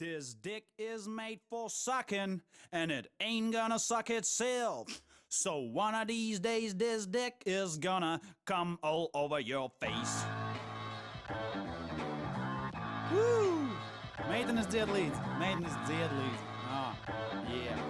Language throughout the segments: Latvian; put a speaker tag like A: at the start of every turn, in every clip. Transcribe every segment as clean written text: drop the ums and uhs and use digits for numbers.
A: This dick is made for sucking, and it ain't gonna suck itself. So one of these days, this dick is gonna come all over your face. Woo! Meitenes dzied līdzi, meitenes dzied līdzi. Ah, yeah.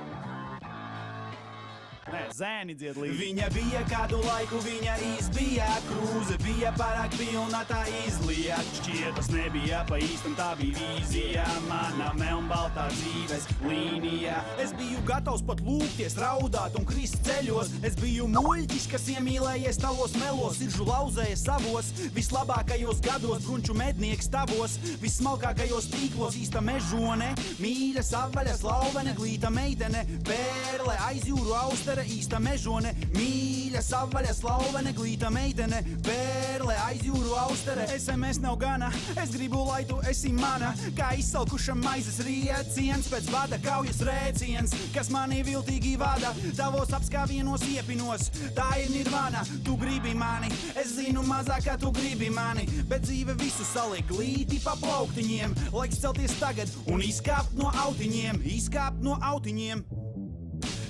A: Nē, zēni dzied līdzi.
B: Viņa bija kādu laiku, viņa izbija krūze, bija pārāk pilna, tā izliet.
A: Šķiet, tas nebija pa īstam, tā bija vīzija, mana melnbaltā dzīves līnija.
B: Es biju gatavs pat lūgties, raudāt un krist ceļos. Es biju muļķis, kas iemīlējies tavos melos, siržu lauzējies savos, vislabākajos gados, brunču mednieks tavos, vissmalkākajos tīklos, īsta mežone, mīļa, savaļa, slauvene, glīta meitene, pērle, aizjūru austere, īsta mežone, mīļa, savaļa, slauvene, glīta meitene, pērle, aizjūru austere. SMS nav gana, es gribu, lai tu esi mana, kā izsalkuša maizes rieciens, pēc vada kaujas rēciens, kas mani viltīgi vada, tavos apskāvienos iepinos, tā ir nirvana, tu gribi mani, es zinu mazāk, kā tu gribi mani, bet dzīve visu saliek glīti pa plauktiņiem, laiks celties tagad un izkāpt no autiņiem, izkāpt no autiņiem.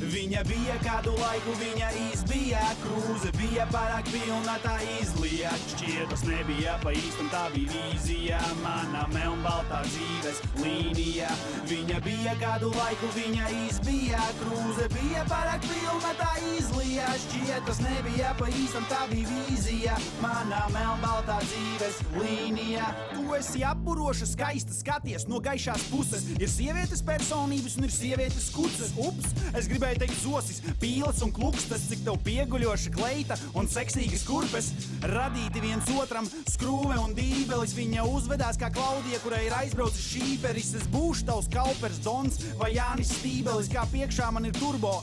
B: Viņa bija kādu laiku, viņa izbija krūze, bija pārāk pilna, tā izliet.
A: Šķiet, tas nebija pa īstam, tā bija vīzija, mana melnbaltā dzīves līnija.
B: Viņa bija kādu laiku, viņa izbija krūze, bija pārāk pilna, tā izliet. Šķiet, tas nebija pa īstam, tā bija vīzija, mana melnbaltā dzīves līnija. Tu esi apburoša, skaista, skaties no gaišās puses. Ir sievietes personības un ir sievietes kuces. Ups, es gribēju teikt zosis, pīles un klukstas, cik tev pieguļoša kleita un seksīgas kurpes. Radīti viens otram skrūve un dībelis, viņa uzvedās kā Klaudija, kurai ir aizbraucis šīperis. Es būšu tavs Kaupers Dons vai Jānis Stībelis, kā priekšā man ir turbo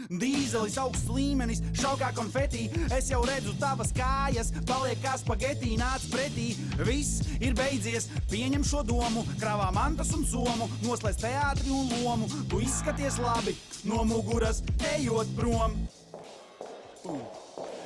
B: dīzelis, augsts līmenis, šaukā konfetī. Es jau redzu tavas kājas, paliek kā spagetī, nāc pretī. Viss ir beidzies, pieņem šo domu, krāvā mantas un somu, noslēdz teātri un lomu. Tu izskaties labi, no muguras ejot prom.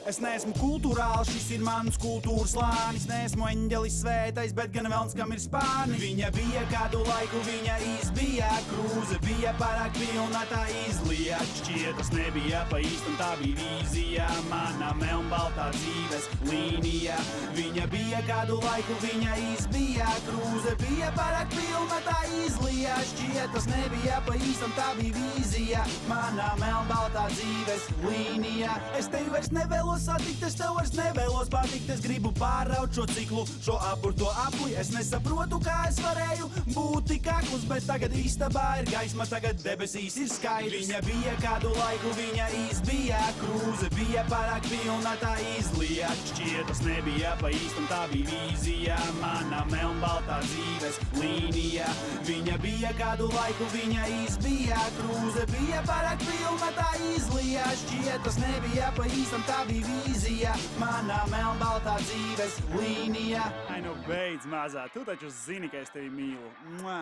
B: Es neesmu kultūrāls, šis ir mans kultūras lānis. Neesmu eņģelis svētais, bet gan velns, kam ir spārni. Viņa bija kādu laiku, viņa izbija krūze, bija pārāk pilna, tā izliet.
A: Šķiet, tas nebija pa īstam, tā bija vīzija, mana melnbaltā dzīves līnija.
B: Viņa bija kādu laiku, viņa izbija krūze, bija pārāk pilna, tā izliet. Šķiet, tas nebija pa īstam, tā bija vīzija, mana melnbaltā dzīves līnija. Es tevi vairs nevēlos satikt, es tev vairs nevēlos patikt. Es gribu pāraut šo ciklu, šo apurto apli. Es nesaprotu, kā es varēju būt tik aklus, bet tagad istabā ir gaisma, tagad debesīs ir skaidrs. Viņa bija kādu laiku, viņa izbija krūze, bija pārāk pilna, tā izliet.
A: Šķiet, tas nebija pa īstam, tā bija vīzija, mana melnbaltā dzīves līnija.
B: Viņa bija kādu laiku, viņa izbija krūze, bija pārāk pilna, tā izliet. Šķiet, tas nebija pa īstam, tā bija vīzija, manā melnbaltā dzīves līnija.
A: Ai, nu beidz, mazā, tu taču zini, ka es tevi mīlu. Mua!